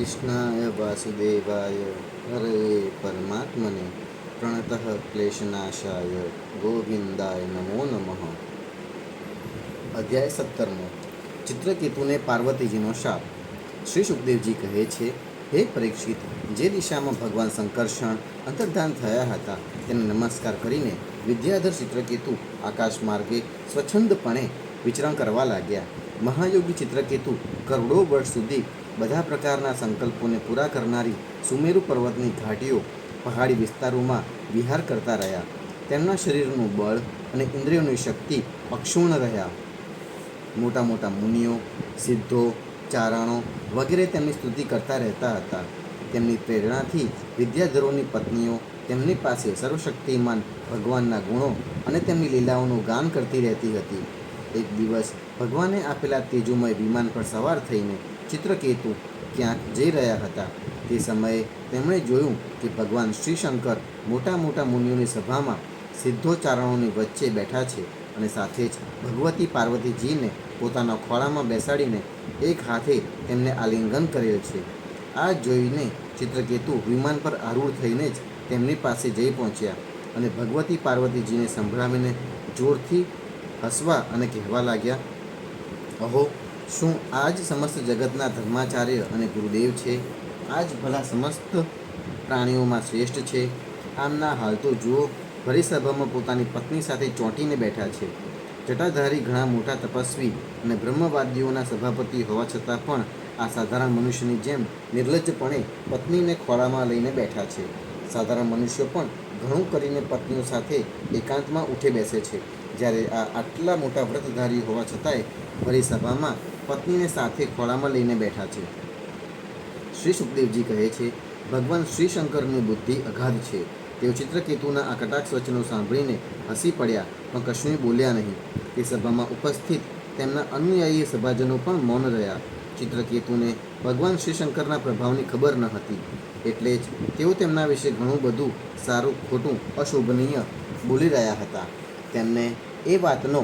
कृष्णाय वासुदेवाय हरे परमात्मने प्रणतः क्लेशनाशाय गोविंदाय नमो नमः। અધ્યાય 17 ચિત્રકેતુને પાર્વતીજીનો શાપ। શ્રી સુખદેવજી કહે છે, હે પરીક્ષિત, જે દિશામાં ભગવાન સંકર્ષણ અંતર્ધાન થયા હતા તેને નમસ્કાર કરીને વિદ્યાધર ચિત્રકેતુ આકાશ માર્ગે સ્વચ્છંદપણે વિચરણ કરવા લાગ્યા। મહાયોગી ચિત્રકેતુ કરોડો વર્ષ સુધી બધા પ્રકારના સંકલ્પોને પૂરા કરનારી સુમેરુ પર્વતની ઘાટીઓ પહાડી વિસ્તારોમાં વિહાર કરતા રહ્યા। તેમના શરીરનું બળ અને ઇન્દ્રિયોની શક્તિ અક્ષુણ્ણ રહ્યા। મોટા મોટા મુનિઓ, સિદ્ધો, ચારણો વગેરે તેમની સ્તુતિ કરતા રહેતા હતા। તેમની પ્રેરણાથી વિદ્યાધરોની પત્નીઓ તેમની પાસે સર્વશક્તિમાન ભગવાનના ગુણો અને તેમની લીલાઓનું ગાન કરતી રહેતી હતી। એક દિવસ ભગવાને આપેલા તેજોમય વિમાન પર સવાર થઈને ચિત્રકેતુ ક્યાંક જઈ રહ્યા હતા। તે સમયે તેમણે જોયું કે ભગવાન શ્રી શંકર મોટા મોટા મુનિઓની સભામાં સિદ્ધો ચારણોની વચ્ચે બેઠા છે અને સાથે જ ભગવતી પાર્વતીજીને પોતાના ખોળામાં બેસાડીને એક હાથે તેમને આલિંગન કરેલ છે। આ જોઈને ચિત્રકેતુ વિમાન પર આરૂઢ થઈને જ તેમની પાસે જઈ પહોંચ્યા અને ભગવતી પાર્વતીજીને સંભળાવીને જોરથી હસવા અને કહેવા લાગ્યા, અહો, શું આ જ સમસ્ત જગતના ધર્માચાર્ય અને ગુરુદેવ છે? આ જ ભલા સમસ્ત પ્રાણીઓમાં શ્રેષ્ઠ છે? આમના હાલ તો જુઓ, ભરી સભામાં પોતાની પત્ની સાથે ચોંટીને બેઠા છે। જટાધારી ઘણા મોટા તપસ્વી અને બ્રહ્મવાદીઓના સભાપતિ હોવા છતાં પણ આ સાધારણ મનુષ્યની જેમ નિર્લજ્જપણે પત્નીને ખોળામાં લઈને બેઠા છે। સાધારણ મનુષ્યો પણ ઘણું કરીને પત્નીઓ સાથે એકાંતમાં ઉઠે બેસે છે, જ્યારે આ આટલા મોટા વ્રતધારી હોવા છતાંય ભરી સભામાં પત્નીને સાથે ખોળામાં લઈને બેઠા છે। શ્રી સુખદેવજી કહે છે, ભગવાન શ્રી શંકરની બુદ્ધિ અગાધ છે। તેઓ ચિત્રકેતુના આ કટાક્ષ વચનો સાંભળીને હસી પડ્યા, પણ કશું બોલ્યા નહીં। તે સભામાં ઉપસ્થિત તેમના અનુયાયી સભાજનો પણ મૌન રહ્યા। ચિત્રકેતુને ભગવાન શ્રી શંકરના પ્રભાવની ખબર ન હતી, એટલે જ તેઓ તેમના વિશે ઘણું બધું સારું ખોટું અશોભનીય બોલી રહ્યા હતા। તેમને એ વાતનો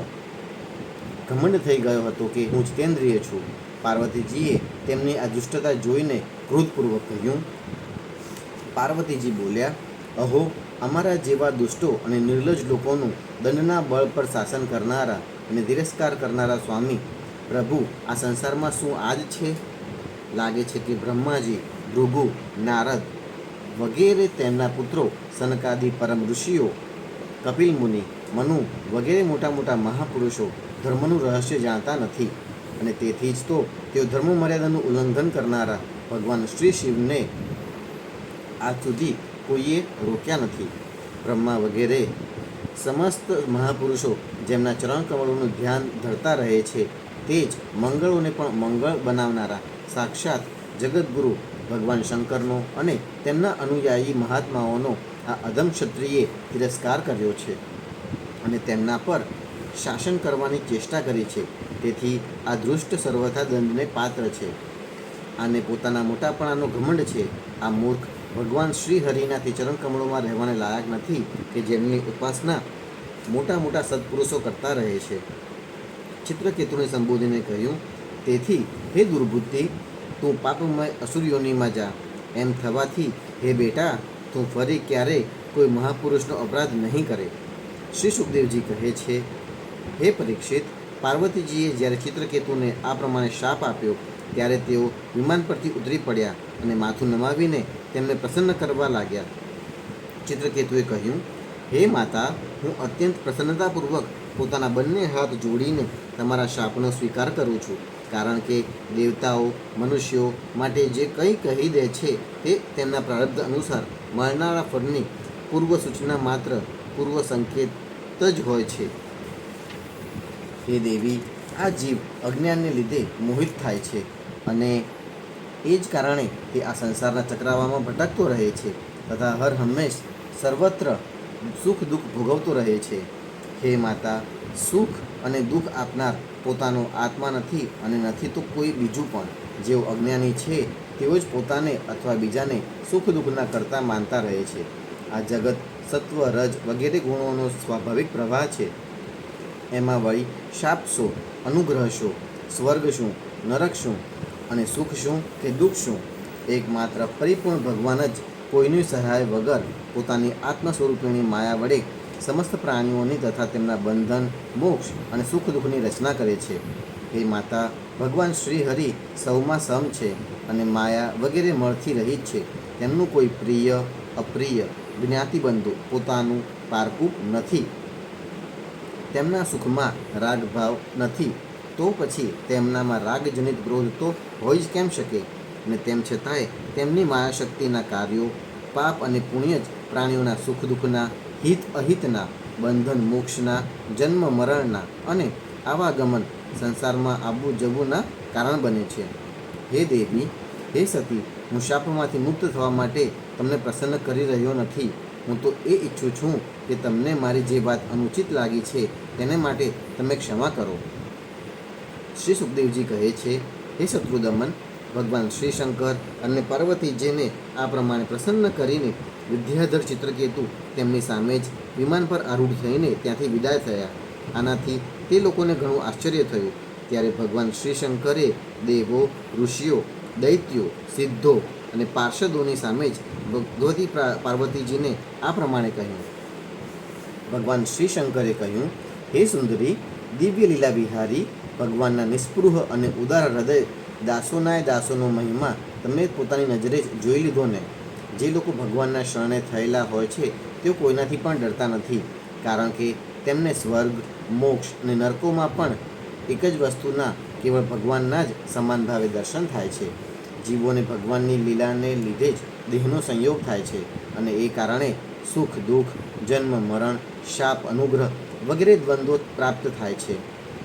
ઘમંડ થઈ ગયો હતો કે હું જીતેન્દ્રિય છું। પાર્વતીજીએ તેમની આ દુષ્ટતા જોઈને ક્રોધપૂર્વક કહ્યું। પાર્વતીજી બોલ્યા, અહો, અમારા જેવા દુષ્ટો અને નિર્લજ લોકોનું દંડના બળ પર શાસન કરનારા અને તિરસ્કાર કરનારા સ્વામી પ્રભુ આ સંસારમાં શું આજ છે? લાગે છે કે બ્રહ્માજી, ભૃગુ, નારદ વગેરે તેમના પુત્રો સનકાદિ પરમ ઋષિઓ, કપિલ મુનિ, મનુ વગેરે મોટા મોટા મહાપુરુષો ધર્મનું રહસ્ય જાણતા નથી, અને તેથી જ તો તેઓ ધર્મ મર્યાદાનું ઉલ્લંઘન કરનારા ભગવાન શ્રી શિવને આજ સુધી કોઈએ રોક્યા નથી। બ્રહ્મા વગેરે સમસ્ત મહાપુરુષો જેમના ચરણ કમળોનું ધ્યાન ધરતા રહે છે, તે જ મંગળોને પણ મંગળ બનાવનારા સાક્ષાત જગદગુરુ ભગવાન શંકરનો અને તેમના અનુયાયી મહાત્માઓનો આ અધમ ક્ષત્રિયે તિરસ્કાર કર્યો છે અને તેમના પર શાસન કરવાની ચેષ્ટા કરી છે। તેથી આ દૃષ્ટ સર્વથા દંડને પાત્ર છે। આને પોતાના મોટાપણાનો ઘમંડ છે। આ મૂર્ખ ભગવાન શ્રી હરિના તે ચરણ કમળોમાં રહેવાને લાયક નથી કે જેમની ઉપાસના મોટા મોટા સત્પુરુષો કરતા રહે છે। ચિત્રકેતુને સંબોધીને કહ્યું, તેથી હે દુર્બુદ્ધિ, તું પાપમય અસુરયોનીમાં જા। એમ થવાથી હે બેટા, તું ફરી ક્યારેય કોઈ મહાપુરુષનો અપરાધ નહીં કરે। શ્રી સુખદેવજી કહે છે, હે પરીક્ષિત, પાર્વતીજીએ જ્યારે ચિત્રકેતુને આ પ્રમાણે શાપ આપ્યો ત્યારે તેઓ વિમાન પરથી ઉતરી પડ્યા અને માથું નમાવીને તેમને પ્રસન્ન કરવા લાગ્યા। ચિત્રકેતુએ કહ્યું, હે માતા, હું અત્યંત પ્રસન્નતાપૂર્વક પોતાના બંને હાથ જોડીને તમારા શાપનો સ્વીકાર કરું છું, કારણ કે દેવતાઓ મનુષ્યો માટે જે કંઈ કહી દે છે તે તેમના પ્રારબ્ધ અનુસાર મળનારા ફળની પૂર્વ સૂચના માત્ર પૂર્વ સંકેત જ હોય છે। હે દેવી, આ જીવ અજ્ઞાનને લીધે મોહિત થાય છે અને એ જ કારણે તે આ સંસારના ચક્રાવામાં ભટકતો રહે છે તથા હર હંમેશ સર્વત્ર સુખ દુઃખ ભોગવતો રહે છે। હે માતા, સુખ અને દુઃખ આપનાર પોતાનો આત્મા નથી અને નથી તો કોઈ બીજું પણ। જેઓ અજ્ઞાની છે તેઓ જ પોતાને અથવા બીજાને સુખ દુઃખના કરતા માનતા રહે છે। આ જગત સત્વ, રજ વગેરે ગુણોનો સ્વાભાવિક પ્રવાહ છે। એમાં વળી શાપ શો, અનુગ્રહ શો, સ્વર્ગ શું, નરક શું અને સુખ શું કે દુઃખ શું? એકમાત્ર પરિપૂર્ણ ભગવાન જ કોઈની સહાય વગર પોતાની આત્મ સ્વરૂપિણી માયા વડે સમસ્ત પ્રાણીઓની તથા તેમના બંધન, મોક્ષ અને સુખ દુઃખની રચના કરે છે. હે માતા, ભગવાન શ્રી હરિ સૌમાં સમ છે અને માયા વગેરે મળથી રહિત છે. તેમનું કોઈ પ્રિય, અપ્રિય, જ્ઞાતિબંધુ, પોતાનું પારકું નથી. તેમના સુખમાં રાગભાવ નથી, તો પછી તેમનામાં રાગજનિત ક્રોધ તો હોઈ જ કેમ શકે? અને તેમ છતાંય તેમની માયાશક્તિના કાર્યો, પાપ અને પુણ્ય જ પ્રાણીઓના સુખ દુઃખના, હિત અહિતના, બંધન મોક્ષના, જન્મ મરણના અને આવાગમન, સંસારમાં આવવું જવુંના કારણ બને છે. હે દેવી, હે સતી, હું શાપમાંથી મુક્ત થવા માટે તમને પ્રસન્ન કરી રહ્યો નથી. હું તો એ ઈચ્છું છું કે તમને મારી જે વાત અનુચિત લાગી છે તેને માટે તમે ક્ષમા કરો. શ્રી સુખદેવજી કહે છે, હે શત્રુદમન, ભગવાન શ્રી શંકર અને પાર્વતીજીને આ પ્રમાણે પ્રસન્ન કરીને વિદ્યાધર ચિત્રકેતુ તેમની સામે જ વિમાન પર આરૂઢ થઈને ત્યાંથી વિદાય થયા. આનાથી તે લોકોને ઘણું આશ્ચર્ય થયું. ત્યારે ભગવાન શ્રી શંકરે દેવો, ઋષિઓ, દૈત્યો, સિદ્ધો અને પાર્ષદોની સામે જ ભગવતી પાર્વતીજીને આ પ્રમાણે કહ્યું. ભગવાન શ્રી શંકરે કહ્યું, હે સુંદરી, દિવ્ય લીલા વિહારી, ભગવાનના નિસ્પૃહ અને ઉદાર હૃદય દાસોનાય દાસોનો મહિમા તમે પોતાની નજરે જ જોઈ લીધો ને. જે લોકો ભગવાનના શરણે થયેલા હોય છે તેઓ કોઈનાથી પણ ડરતા નથી, કારણ કે તેમને સ્વર્ગ, મોક્ષ અને નરકોમાં પણ એક જ વસ્તુના, કેવળ ભગવાનના જ સમાન ભાવે દર્શન થાય છે. જીવોને ભગવાનની લીલાને લીધે જ દેહનો સંયોગ થાય છે અને એ કારણે સુખ દુઃખ, જન્મ મરણ, શાપ અનુગ્રહ વગેરે દ્વંદ્વો પ્રાપ્ત થાય છે.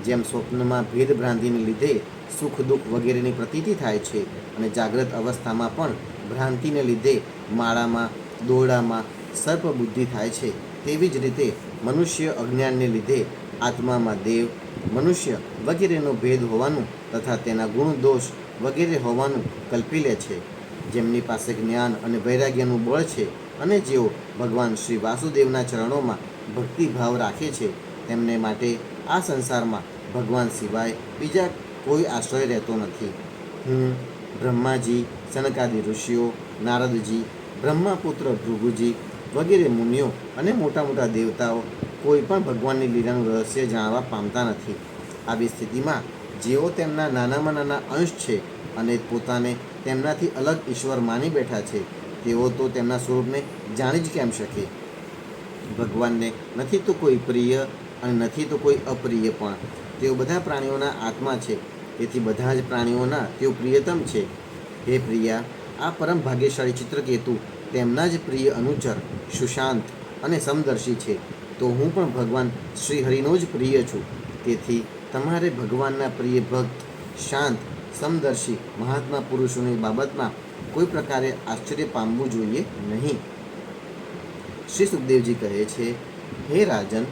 જેમ સ્વપ્નમાં ભેદ ભ્રાંતિને લીધે સુખ દુઃખ વગેરેની પ્રતીતિ થાય છે અને જાગ્રત અવસ્થામાં પણ ભ્રાંતિને લીધે માળામાં, દોરડામાં સર્પ બુદ્ધિ થાય છે, તેવી જ રીતે મનુષ્ય અજ્ઞાનને લીધે આત્મામાં દેવ, મનુષ્ય વગેરેનો ભેદ હોવાનું તથા તેના ગુણ દોષ વગેરે હોવાનું કલ્પી લે છે. જેમની પાસે જ્ઞાન અને વૈરાગ્યનું બળ છે અને જેઓ ભગવાન શ્રી વાસુદેવના ચરણોમાં ભક્તિભાવ રાખે છે, તેમને માટે આ સંસારમાં ભગવાન સિવાય બીજા કોઈ આશ્રય રહેતો નથી. હું, બ્રહ્માજી, સનકાદી ઋષિઓ, નારદજી, બ્રહ્માપુત્ર ભૃગુજી વગેરે મુનિઓ અને મોટા મોટા દેવતાઓ કોઈ પણ ભગવાનની લીલાનું રહસ્ય જાણવા પામતા નથી. આવી સ્થિતિમાં જેઓ તેમના નાનામાં નાના અંશ છે અને પોતાને તેમનાથી અલગ ઈશ્વર માની બેઠા છે, તેઓ તો તેમના સ્વરૂપને જાણી જ કેમ શકે? ભગવાનને નથી તો કોઈ પ્રિય અને નથી તો કોઈ અપ્રિય, પણ તેઓ બધા પ્રાણીઓના આત્મા છે, તેથી બધા જ પ્રાણીઓના તેઓ પ્રિયતમ છે. હે પ્રિયા, આ પરમ ભાગ્યશાળી ચિત્રકેતુ તેમના જ પ્રિય અનુચર, સુશાંત અને સમદર્શી છે. તો હું પણ ભગવાન શ્રી હરિનો જ પ્રિય છું. તેથી તમારે ભગવાનના પ્રિય ભક્ત, શાંત, સમદર્શી મહાત્મા પુરુષોની બાબતમાં કોઈ પ્રકારે આશ્ચર્ય પામવું જોઈએ નહીં. શ્રી સુખદેવજી કહે છે, હે રાજન,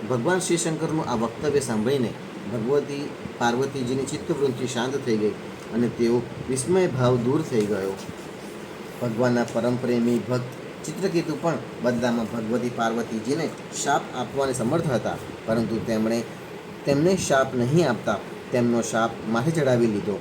ભગવાન શ્રી શંકરનું આ વક્તવ્ય સાંભળીને ભગવતી પાર્વતીજીની ચિત્તવૃત્તિ શાંત થઈ ગઈ અને તેઓ વિસ્મય ભાવ દૂર થઈ ગયો. ભગવાનના પરમ પ્રેમી ભક્ત ચિત્રકેતુ પણ બદલામાં ભગવતી પાર્વતીજીને શાપ આપવાને સમર્થ હતા, પરંતુ તેમને શાપ નહીં આપતા તેમનો શાપ માથે ચડાવી લીધો.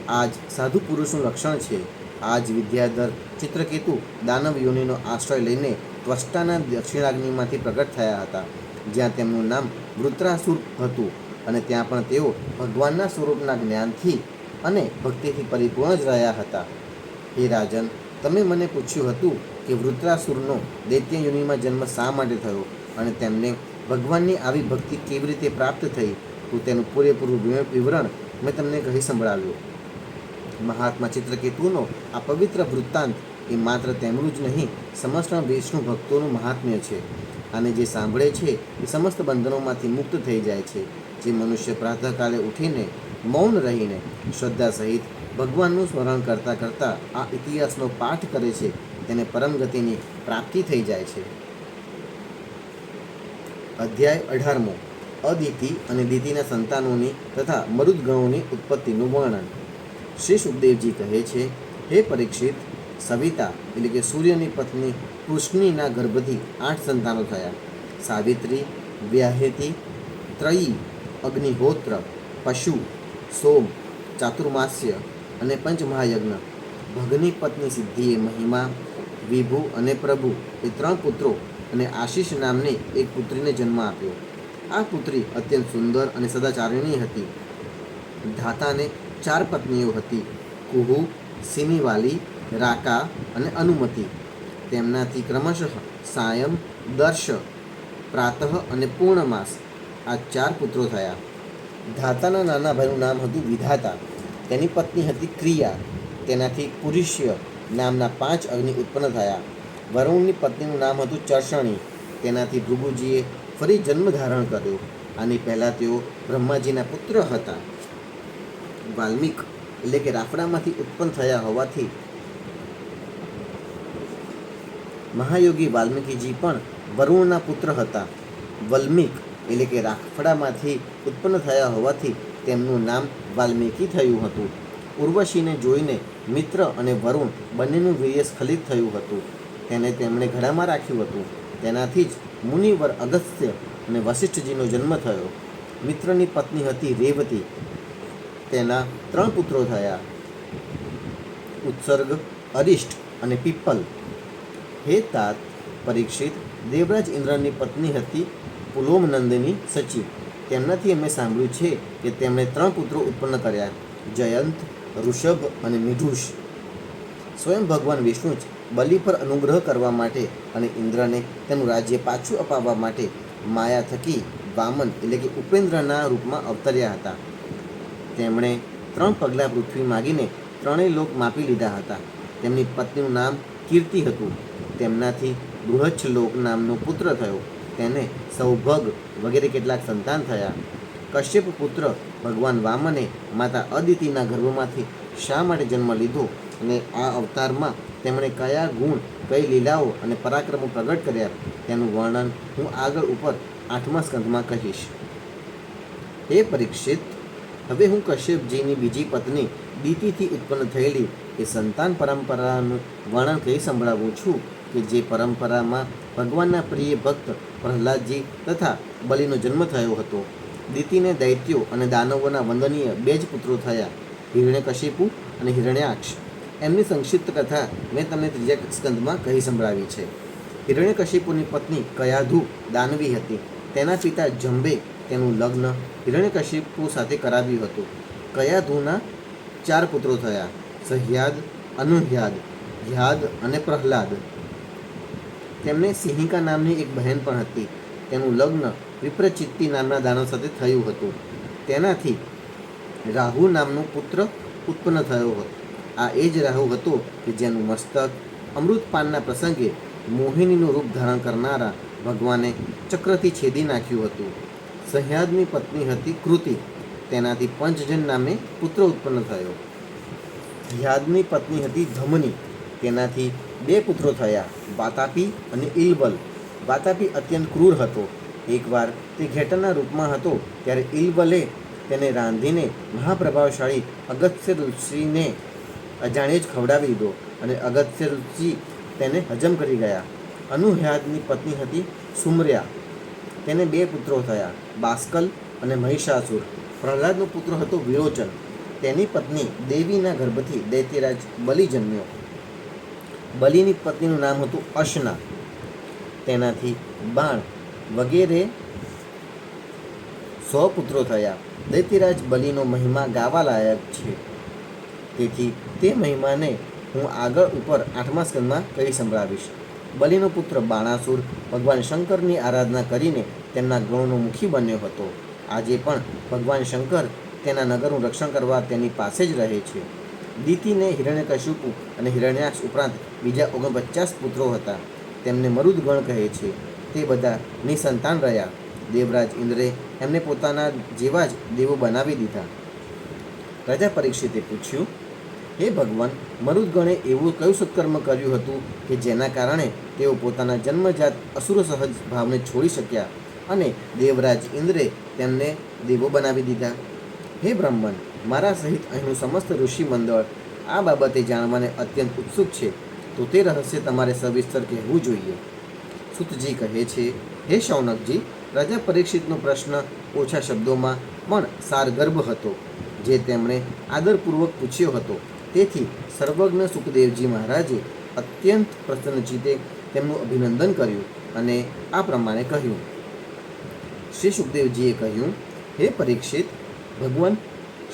આ જ સાધુ પુરુષનું લક્ષણ છે. આ જ વિદ્યાધર ચિત્રકેતુ દાનવ યોનિનો આશ્રય લઈને ત્વષ્ટાના દક્ષિણાગ્નિમાંથી પ્રગટ થયા હતા, જ્યાં તેમનું નામ વૃત્રાસુર હતું, અને ત્યાં પણ તેઓ ભગવાનના સ્વરૂપના જ્ઞાનથી અને ભક્તિથી પરિપૂર્ણ જ રહ્યા હતા. હે રાજન, તમે મને પૂછ્યું હતું કે વૃત્રાસુરનો દૈત્ય યોનિમાં જન્મ શા માટે થયો અને તેમને ભગવાનની આવી ભક્તિ કેવી રીતે પ્રાપ્ત થઈ, તો તેનું પૂરેપૂરું વિવરણ મેં તમને કહી સંભળાવ્યું. મહાત્મા ચિત્રકેતુનો આ પવિત્ર વૃત્તાંત એ માત્ર તેમનું જ નહીં, સમસ્ત વિષ્ણુ ભક્તોનું મહાત્મ્ય છે. આને જે સાંભળે છે એ સમસ્ત બંધનોમાંથી મુક્ત થઈ જાય છે. જે મનુષ્ય પ્રાતઃકાલે ઉઠીને મૌન રહીને શ્રદ્ધા સહિત ભગવાનનું સ્મરણ કરતાં કરતાં આ ઇતિહાસનો પાઠ કરે છે, તેને પરમ ગતિની પ્રાપ્તિ થઈ જાય છે. અધ્યાય 18મો. અદિતિ અને દિતિના સંતાનોની તથા મરુદગણોની ઉત્પત્તિનું વર્ણન. શ્રી સુખદેવજી કહે છે, હે પરીક્ષિત, સવિતા એટલે કે સૂર્યની પત્ની કૃષ્ણીના ગર્ભથી 8 સંતાનો થયા. સાવિત્રી, વ્યાહેતી, ત્રયી, અગ્નિહોત્ર, પશુ, સોમ, ચાતુર્માસ્ય અને પંચમહાયજ્ઞ ભગની પત્ની સિદ્ધિએ મહિમા, વિભુ અને પ્રભુ એ 3 પુત્રો અને આશીષ નામની એક પુત્રીને જન્મ આપ્યો. આ પુત્રી અત્યંત સુંદર અને સદાચારિણી હતી. ધાતાને 4 પત્નીઓ હતી: કુહુ, સિમિવાલી, રાકા અને અનુમતિ. તેમનાથી ક્રમશઃ સાયમ, દર્શ, પ્રાતઃ અને પૂર્ણમાસ આ 4 પુત્રો થયા. ધાતાના નાના ભાઈનું નામ હતું વિધાતા. તેની પત્ની હતી ક્રિયા. તેનાથી પુરુષ્ય નામના 5 અગ્નિ ઉત્પન્ન થયા. વરુણની પત્નીનું નામ હતું ચર્ષણી. તેનાથી ભૃગુજીએ ફરી જન્મ ધારણ કર્યો. આની પહેલાં તેઓ બ્રહ્માજીના પુત્ર હતા. વાલ્મીક એટલે કે રાફડામાંથી ઉત્પન્ન થયા હોવાથી મહાયોગી વાલ્મીકીજી પણ વરુણના પુત્ર હતા. વલ્મીક એટલે કે રાફડામાંથી ઉત્પન્ન થયા હોવાથી તેમનું નામ વાલ્મીકી થયું હતું. ઉર્વશીને જોઈને મિત્ર અને વરુણ બંનેનું વીર્ય સ્ખલિત થયું હતું. તેને તેમણે ઘડામાં રાખ્યું હતું. તેનાથી જ મુનિવર અગસ્ત્ય અને વશિષ્ઠજીનો જન્મ થયો. મિત્રની પત્ની હતી રેવતી. તેના 3 પુત્રો થયા: ઉત્સર્ગ, અરિષ્ટ અને પીપલ. હે તાત પરીક્ષિત, દેવરાજ ઇન્દ્રની પત્ની હતી પુલોમનંદિની સચી. તેમનાથી અમે સાંભળ્યું છે કે તેમણે 3 પુત્રો ઉત્પન્ન કર્યા: જયંત, ઋષભ અને નિઢુષ. સ્વયં ભગવાન વિષ્ણુ જ બલિ પર અનુગ્રહ કરવા માટે અને ઇન્દ્રને તેનું રાજ્ય પાછું અપાવવા માટે માયા થકી વામન એટલે કે ઉપેન્દ્રના રૂપમાં અવતર્યા હતા. તેમણે 3 પગલાં પૃથ્વી માગીને 3 લોક માપી લીધા હતા. તેમની પત્નીનું નામ કીર્તિ હતું. તેમનાથી બૃહચ્છલોક નામનો પુત્ર થયો. તેને સૌભગ વગેરે કેટલાક સંતાન થયા. કશ્યપ પુત્ર ભગવાન વામને માતા અદિતિના ગર્ભમાંથી શા માટે જન્મ લીધો અને આ અવતારમાં તેમણે કયા ગુણ, કઈ લીલાઓ અને પરાક્રમો પ્રગટ કર્યા તેનું વર્ણન હું આગળ ઉપર 8મા સ્કંધમાં કહીશ. હે પરીક્ષિત, હવે હું કશ્યપજીની બીજી પત્ની દિતિથી ઉત્પન્ન થયેલી એ સંતાન પરંપરાનું વર્ણન કહી સંભળાવું છું કે જે પરંપરામાં ભગવાનના પ્રિય ભક્ત પ્રહલાદજી તથા બલિનો જન્મ થયો હતો. દિતિને દૈત્યો અને દાનવોના વંદનીય 2 જ પુત્રો થયા: હિરણ્યકશિપુ અને હિરણ્યાક્ષ. એમની સંક્ષિપ્ત કથા મેં તમને 3જા સ્કંદમાં કહી સંભળાવી છે. હિરણ્યકશિપુની પત્ની કયાધુ દાનવી હતી. તેના પિતા જંબે તેનું લગ્ન હિરણ્યકશિપુ સાથે કરાવ્યું હતું. કયાધુના 4 પુત્રો થયા: સહ્યાદ, અનુહ્યાદ, હ્યાદ અને પ્રહલાદ. તેમને સિંહિકા નામની એક બહેન પણ હતી. તેનું લગ્ન વિપ્રચિત્તિ નામના દાનવ સાથે થયું હતું. તેનાથી રાહુ નામનો પુત્ર ઉત્પન્ન થયો હતો. આ એ જ રાહુ હતો કે જેનું મસ્તક અમૃતપાનના પ્રસંગે મોહિનીનું રૂપ ધારણ કરનારા ભગવાને ચક્રથી છેદી નાખ્યું હતું. સહ્યાદની પત્ની હતી કૃતિ. તેનાથી પંચજન નામે પુત્ર ઉત્પન્ન થયો. હ્યાદની પત્ની હતી ધમની. તેનાથી 2 પુત્રો થયા: વાતાપી અને ઇલબલ. વાતાપી અત્યંત ક્રૂર હતો. એકવાર તે ઘેટાના રૂપમાં હતો ત્યારે ઇલબલે તેને રાંધીને મહાપ્રભાવશાળી અગસ્ત્ય ઋષિને અજાણે જ ખવડાવી દીધો અને અગસ્ત્ય ઋષિ તેને હજમ કરી ગયા. અનુહ્યાદની પત્ની હતી સુમ્ર્યા. તેને 2 પુત્રો થયા: બાસ્કલ અને મહિષાસુર. પ્રહલાદનો પુત્ર હતો વિરોચન. તેની પત્ની દેવીના ગર્ભથી દૈત્યરાજ બલિ જન્મ્યો. બલિની પત્નીનું નામ હતું અશના. તેનાથી બાણ વગેરે 100 પુત્રો થયા. દૈત્યરાજ બલિનો મહિમા ગાવા લાયક છે. તેથી તે મહિમાને હું આગળ ઉપર 8મા સ્કંદમાં કહી સંભળાવીશ. બલિનો પુત્ર બાણાસુર ભગવાન શંકરની આરાધના કરીને તેમના ગૃહનો મુખી બન્યો હતો. આજે પણ ભગવાન શંકર તેના નગરનું રક્ષણ કરવા તેની પાસે જ રહે છે. દિતિને હિરણ્યકશિપુ અને હિરણ્યાક્ષ ઉપરાંત બીજા 49 પુત્રો હતા. તેમને મરુદગણ કહે છે. તે બધા નિસંતાન રહ્યા. દેવરાજ ઇન્દ્રે એમને પોતાના જેવા જ દેવો બનાવી દીધા. રાજા પરીક્ષિતે પૂછ્યું, હે ભગવાન, મરુદગણે એવું કયું સત્કર્મ કર્યું હતું કે જેના કારણે તેઓ પોતાના જન્મજાત અસુર સહજ ભાવને છોડી શક્યા અને દેવરાજ ઇન્દ્રે તેમને દેવો બનાવી દીધા? હે બ્રહ્મન, મારા સહિત અહીંનું સમસ્ત ઋષિ મંડળ આ બાબતે જાણવાને અત્યંત ઉત્સુક છે, તો તે રહસ્ય તમારે સવિસ્તર કહેવું જોઈએ. સુતજી કહે છે, હે શૌનકજી, રાજા પરીક્ષિતનો પ્રશ્ન ઓછા શબ્દોમાં પણ સારગર્ભ હતો, જે તેમણે આદરપૂર્વક પૂછ્યો હતો. તેથી સર્વજ્ઞ સુખદેવજી મહારાજે અત્યંત પ્રસન્નચિત્તે તેમનું અભિનંદન કર્યું અને આ પ્રમાણે કહ્યું. શ્રી સુખદેવજીએ કહ્યું, હે પરીક્ષિત, ભગવાન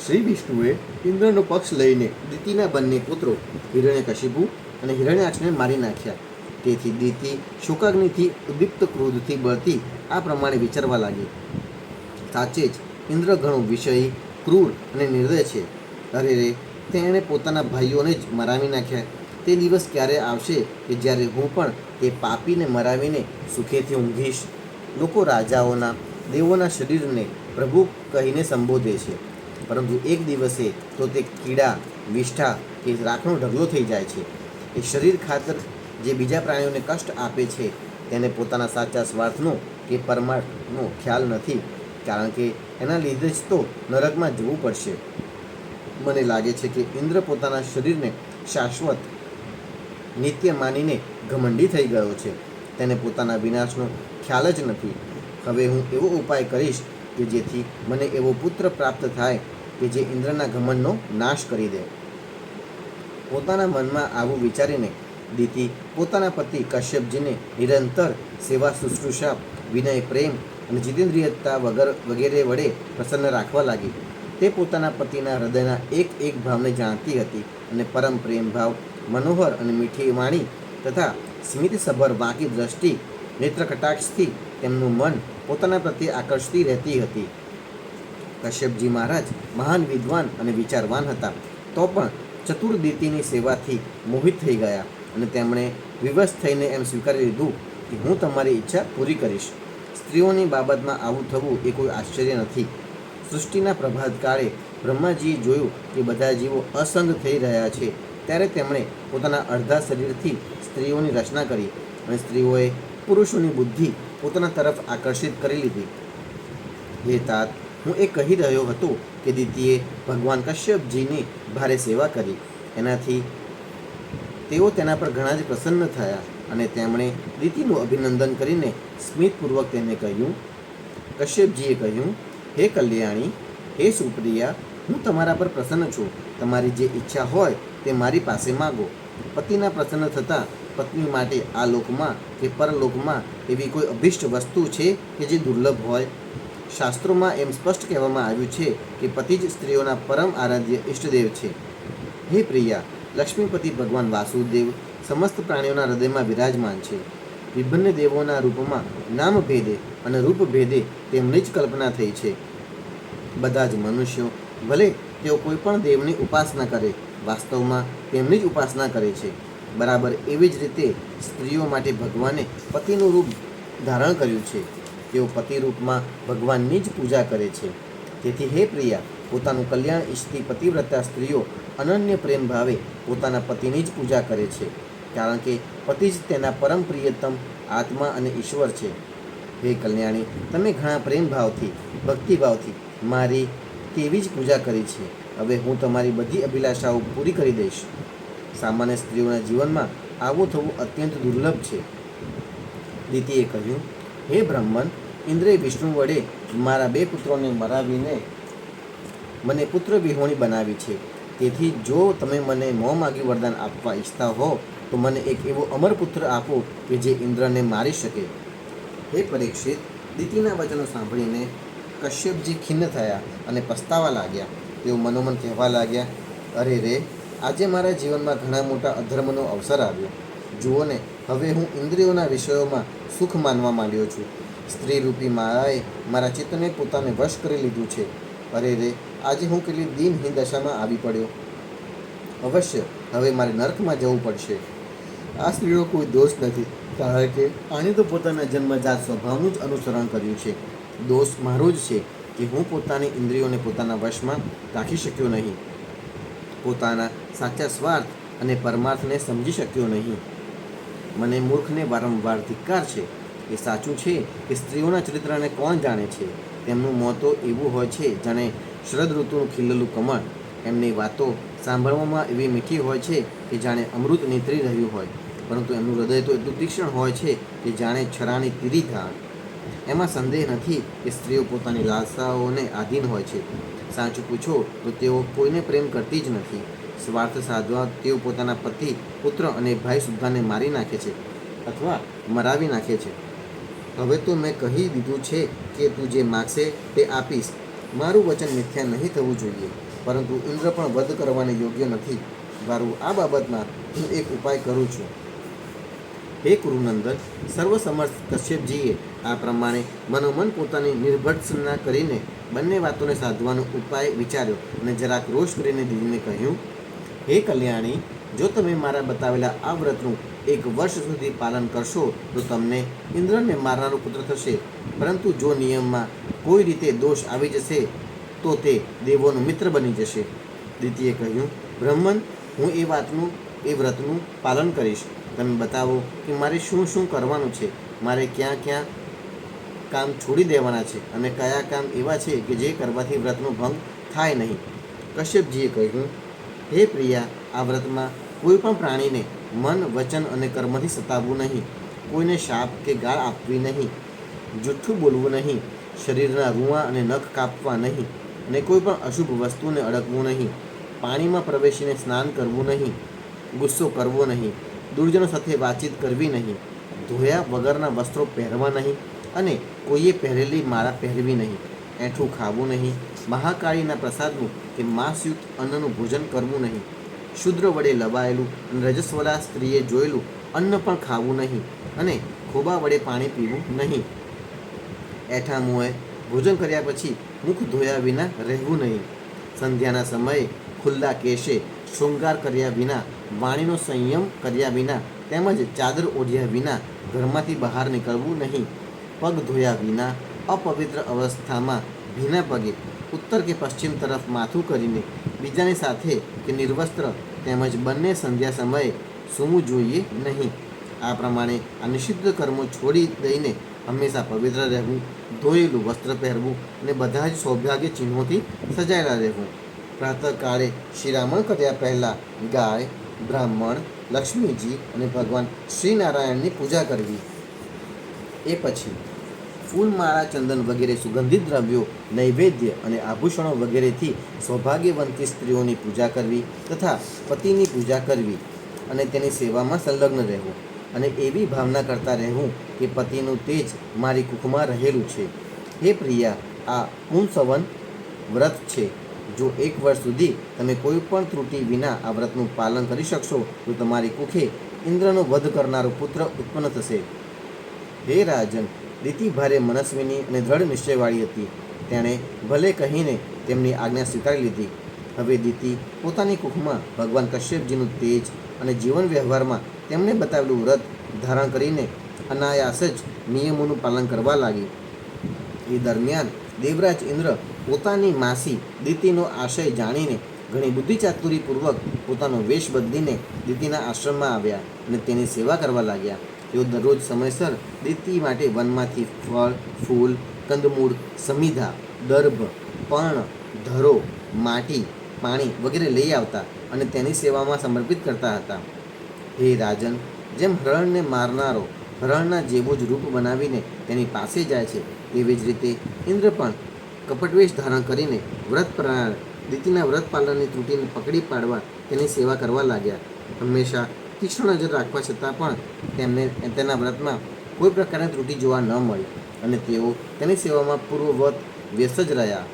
શ્રી વિષ્ણુએ ઇન્દ્રનો પક્ષ લઈને દિતિના બંને પુત્રો હિરણ્યકશિપુ અને હિરણ્યાક્ષને મારી નાખ્યા. તેથી દિતિ શોકાગ્નિથી ઉદ્દીપ્ત ક્રોધથી બળતી આ પ્રમાણે વિચારવા લાગી, સાચે જ ઇન્દ્ર ઘણો વિષયી, ક્રૂર અને નિર્દય છે. અરે રે, તેણે પોતાના ભાઈઓને જ મરાવી નાખ્યા. તે દિવસ ક્યારે આવશે કે જ્યારે હું પણ તે પાપીને મરાવીને સુખેથી ઊંઘીશ? લોકો રાજાઓના, દેવોના શરીરને પ્રભુ કહીને સંબોધે છે, પરંતુ એક દિવસે તો તે કીડા, વિષ્ઠા કે રાખનો ઢગલો થઈ જાય છે. એ શરીર ખાતર જે બીજા પ્રાણીઓને કષ્ટ આપે છે તેને પોતાના સાચા સ્વાર્થનો કે પરમાર્થનો ખ્યાલ નથી, કારણ કે એના લીધે જ તો નરકમાં જવું પડશે. મને લાગે છે કે ઇન્દ્ર પોતાના શરીરને શાશ્વત નિત્ય માનીને ઘમંડી થઈ ગયો છે. તેને પોતાના વિનાશનો ખ્યાલ જ નથી. હવે હું એવો ઉપાય કરીશ કે જેથી મને એવો પુત્ર પ્રાપ્ત થાય કે જે ઇન્દ્રના ઘમંડનો નાશ કરી દે. પોતાના મનમાં આવું વિચારીને દિતિ પોતાના પતિ કશ્યપજીને નિરંતર સેવા શુશ્રૂષા, વિનય, પ્રેમ અને જીતેન્દ્રિયતા વગેરે વડે પ્રસન્ન રાખવા લાગી. તે પોતાના પતિના હૃદયના એક એક ભાવને જાણતી હતી અને પરમ પ્રેમ ભાવ, મનોહર અને મીઠી વાણી તથા સ્મિતસભર વાંકી દ્રષ્ટિ, નેત્ર કટાક્ષથી તેમનું મન પોતાના પ્રત્યે આકર્ષતી રહેતી હતી. કશ્યપજી મહારાજ મહાન વિદ્વાન અને વિચારવાન હતા, તો પણ ચતુર દિતિની સેવાથી મોહિત થઈ ગયા અને તેમણે વિવશ થઈને એમ સ્વીકારી લીધું કે હું તમારી ઈચ્છા પૂરી કરીશ. સ્ત્રીઓની બાબતમાં આવું થવું એ કોઈ આશ્ચર્ય નથી. સૃષ્ટિના પ્રભાત કાળે બ્રહ્માજીએ જોયું કે બધા જીવો અસંગ થઈ રહ્યા છે, ત્યારે તેમણે પોતાના અડધા શરીરથી સ્ત્રીઓની રચના કરી અને સ્ત્રીઓએ પુરુષોની બુદ્ધિ પોતાના તરફ આકર્ષિત કરી લીધી. હે તાત, હું એ કહી રહ્યો હતો કે દિતિએ ભગવાન કશ્યપજીની ભારે સેવા કરી. એનાથી તેઓ તેના પર ઘણા જ પ્રસન્ન થયા અને તેમણે દિતિનું અભિનંદન કરીને સ્મિતપૂર્વક તેને કહ્યું. કશ્યપજીએ કહ્યું, હે કલ્યાણી, હે સુપ્રિયા, હું તમારા પર પ્રસન્ન છું. તમારી જે ઈચ્છા હોય તે મારી પાસે માગો. પતિના પ્રસન્ન થતાં પત્ની માટે આ લોકમાં કે પરલોકમાં એવી કોઈ અભિષ્ટ વસ્તુ છે કે જે દુર્લભ હોય? શાસ્ત્રોમાં એમ સ્પષ્ટ કહેવામાં આવ્યું છે કે પતિ જ સ્ત્રીઓના પરમ આરાધ્ય ઈષ્ટદેવ છે. હે પ્રિયા, લક્ષ્મીપતિ ભગવાન વાસુદેવ સમસ્ત પ્રાણીઓના હૃદયમાં વિરાજમાન છે. વિભિન્ન દેવોના રૂપમાં નામ ભેદે અને રૂપ ભેદે તેમની જ કલ્પના થઈ છે. બધા જ મનુષ્યો ભલે તેઓ કોઈ પણ દેવની ઉપાસના કરે, વાસ્તવમાં તેમની જ ઉપાસના કરે છે. બરાબર એવી જ રીતે સ્ત્રીઓ માટે ભગવાને પતિનું રૂપ ધારણ કર્યું છે. તેઓ પતિ રૂપમાં ભગવાનની જ પૂજા કરે છે. તેથી હે પ્રિયા, પોતાનું કલ્યાણ ઈચ્છતી પતિવ્રતા સ્ત્રીઓ અનન્ય પ્રેમ ભાવે પોતાના પતિની જ પૂજા કરે છે, કારણ કે પતિ જ તેના પરમ પ્રિયતમ આત્મા અને ઈશ્વર છે. હે કલ્યાણી, તમે ઘણા પ્રેમ ભાવથી, ભક્તિભાવથી મારી તેવી જ પૂજા કરી છે. હવે હું તમારી બધી અભિલાષાઓ પૂરી કરી દઈશ. સામાન્ય સ્ત્રીઓના જીવનમાં આવું થવું અત્યંત દુર્લભ છે. દિતિએ કહ્યું, હે બ્રહ્મન, ઇન્દ્રે વિષ્ણુ વડે મારા 2 પુત્રોને મરાવીને મને પુત્ર વિહોણી બનાવી છે. તેથી જો તમે મને મોં માગ્યું વરદાન આપવા ઈચ્છતા હો તો મને એક એવો અમર પુત્ર આપો કે જે ઇન્દ્રને મારી શકે. હે પરીક્ષિત, દિતિના વચનો સાંભળીને કશ્યપજી ખિન્ન થયા અને પસ્તાવા લાગ્યા. તેઓ મનોમન કહેવા લાગ્યા, અરે રે, આજે મારા જીવનમાં ઘણા મોટા અધર્મનો અવસર આવ્યો. જુઓ ને, હવે હું ઇન્દ્રિયોના વિષયોમાં સુખ માનવા માંડ્યો છું. સ્ત્રીરૂપી માયાએ મારા ચિત્તને પોતાને વશ કરી લીધું છે. અરે રે, આજે હું કેટલી દિનહીન દશામાં આવી પડ્યો. અવશ્ય હવે મારે નર્કમાં જવું પડશે. આ સ્ત્રીનો કોઈ દોષ નથી, કારણ કે આણે તો પોતાના જન્મજાત સ્વભાવનું જ અનુસરણ કર્યું છે. દોષ મારો જ છે કે હું પોતાની ઇન્દ્રિયોને પોતાના વશમાં રાખી શક્યો નહીં, પોતાના સાચા સ્વાર્થ અને પરમાર્થને સમજી શક્યો નહીં. મને મૂર્ખને વારંવાર ધિક્કાર છે. એ સાચું છે કે સ્ત્રીઓના ચરિત્રને કોણ જાણે છે? તેમનું મોં તો એવું હોય છે જાણે શરદ ઋતુનું ખીલેલું કમળ. એમની વાતો સાંભળવામાં એવી મીઠી હોય છે કે જાણે અમૃત નીતરી રહ્યું હોય, પરંતુ એમનું હૃદય તો એટલું તીક્ષ્ણ હોય છે કે જાણે છરાની તીરી ધાર. એમાં સંદેહ નથી કે સ્ત્રીઓ પોતાની લાલસાઓને આધીન હોય છે. સાચું પૂછો તો તેઓ કોઈને પ્રેમ કરતી જ નથી. સ્વાર્થ સાધવા તેઓ પોતાના પતિ, પુત્ર અને ભાઈ સુદ્ધાને મારી નાખે છે અથવા મરાવી નાખે છે. હવે તો મેં કહી દીધું છે કે તું જે માગશે તે આપીશ. મારું વચન મિથ્યા નહીં થવું જોઈએ, પરંતુ ઇન્દ્ર પણ વધ કરવાને યોગ્ય નથી. વારું, આ બાબતમાં હું એક ઉપાય કરું છું. હે કુરુનંદન, સર્વસમર્થ કશ્યપજીએ આ પ્રમાણે મનોમન પોતાની નિર્ભત્સના કરીને બંને વાતોને સાધવાનો ઉપાય વિચાર્યો અને જરાક રોષ કરીને દીદીને કહ્યું, હે કલ્યાણી, જો તમે મારા બતાવેલા આ વ્રતનું 1 વર્ષ સુધી પાલન કરશો તો તમને ઇન્દ્રને મારનારો પુત્ર થશે. પરંતુ જો નિયમમાં કોઈ રીતે દોષ આવી જશે તો તે દેવોનો મિત્ર બની જશે. દિતિએ કહ્યું, બ્રહ્મન, હું એ વ્રતનું પાલન કરીશ. તમે બતાવો કે મારે શું શું કરવાનું છે, મારે ક્યાં ક્યાં કામ છોડી દેવાના છે અને કયા કામ એવા છે કે જે કરવાથી વ્રતનો ભંગ થાય નહીં. કશ્યપજીએ કહ્યું, હે પ્રિયા, આ વ્રતમાં કોઈ પણ પ્રાણીને મન, વચન અને કર્મથી સતાવવું નહીં. કોઈને શાપ કે ગાળ આપવી નહીં, જુઠ્ઠું બોલવું નહીં, શરીરના રૂંવા અને નખ કાપવા નહીં અને કોઈ પણ અશુભ વસ્તુને અડકવું નહીં, પાણીમાં પ્રવેશીને સ્નાન કરવું નહીં, ગુસ્સો કરવો નહીં, દુર્જનો સાથે વાતચીત કરવી નહીં, ધોયા વગરના વસ્ત્રો પહેરવા નહીં અને કોઈએ પહેરેલી માળા પહેરવી નહીં, એઠું ખાવું નહીં, મહાકાળીના પ્રસાદનું કે માંસયુક્ત અન્નનું ભોજન કરવું નહીં, શુદ્ર વડે લવાયેલું અને રજસ્વલા સ્ત્રીએ જોયેલું અન્ન પણ ખાવું નહીં અને ખોબા વડે પાણી પીવું નહીં. એઠા મોંએ ભોજન કર્યા પછી મુખ ધોયા વિના રહેવું નહીં. સંધ્યાના સમયે ખુલ્લા કેશે શૃંગાર કર્યા વિના, વાણીનો સંયમ કર્યા વિના તેમજ ચાદર ઓઢ્યા વિના ઘરમાંથી બહાર નીકળવું નહીં. પગ ધોયા વિના અપવિત્ર અવસ્થામાં ભીના પગે ઉત્તર કે પશ્ચિમ તરફ માથું કરીને બીજાની સાથે કે નિર્વસ્ત્ર તેમજ બંને સંધ્યા સમયે સૂવું જોઈએ નહીં. આ પ્રમાણે આ નિષિદ્ધ કર્મો છોડી દઈને હંમેશા પવિત્ર રહેવું, ધોયેલું વસ્ત્ર પહેરવું અને બધા જ સૌભાગ્ય ચિહ્નોથી સજાયેલા રહેવું. પ્રાતઃકાળે શિરામણ કર્યા પહેલાં ગાય, બ્રાહ્મણ, લક્ષ્મીજી અને ભગવાન શ્રીનારાયણની પૂજા કરવી. એ પછી ફૂલમાળા, ચંદન વગેરે સુગંધિત દ્રવ્યો, નૈવેદ્ય અને આભૂષણો વગેરેથી સૌભાગ્યવંતી સ્ત્રીઓની પૂજા કરવી તથા પતિની પૂજા કરવી અને તેની સેવામાં સંલગ્ન રહેવું અને એવી ભાવના કરતા રહેવું કે પતિનું તેજ મારી કુખમાં રહેલું છે. હે પ્રિયા, આ પુંસવન વ્રત છે. જો 1 વર્ષ સુધી તમે કોઈ પણ ત્રુટિ વિના આ વ્રતનું પાલન કરી શકશો તો તમારી કુખે ઇન્દ્રનો વધ કરનારો પુત્ર ઉત્પન્ન થશે. હે રાજન, દિતિ ભારે મનસ્વીની અને દ્રઢ નિશ્ચયવાળી હતી. તેણે ભલે કહીને તેમની આજ્ઞા સ્વીકારી લીધી. હવે દિતિ પોતાની કુખમાં ભગવાન કશ્યપજીનું તેજ અને જીવન વ્યવહારમાં તેમણે બતાવેલું વ્રત ધારણ કરીને અનાયાસ જ નિયમોનું પાલન કરવા લાગી. એ દરમિયાન દેવરાજ ઇન્દ્ર પોતાની માસી દિતિનો આશય જાણીને ઘણી બુદ્ધિચાતુરીપૂર્વક પોતાનો વેશ બદલીને દિતિના આશ્રમમાં આવ્યા અને તેની સેવા કરવા લાગ્યા. તેઓ દરરોજ સમયસર દિતિ માટે વનમાંથી ફળ, ફૂલ, કંદમૂળ, સમિધા, દર્ભ, પર્ણ, ધરો, માટી, પાણી વગેરે લઈ આવતા અને તેની સેવામાં સમર્પિત કરતા હતા. હે રાજન, જેમ હરણને મારનારો હરણના જેવું જ રૂપ બનાવીને તેની પાસે જાય છે, તેવી જ રીતે ઇન્દ્ર પણ કપટવેશ ધારણ કરીને વ્રતપરાયણ દિતિના વ્રત પાલનની ત્રુટિને પકડી પાડવા તેની સેવા કરવા લાગ્યા. હંમેશા તીક્ષ્ણ નજર રાખવા છતાં પણ તેમને તેના વ્રતમાં કોઈ પ્રકારની ત્રુટિ જોવા ન મળી અને તેઓ તેની સેવામાં પૂર્વવત વ્યસ્ત જ રહ્યા.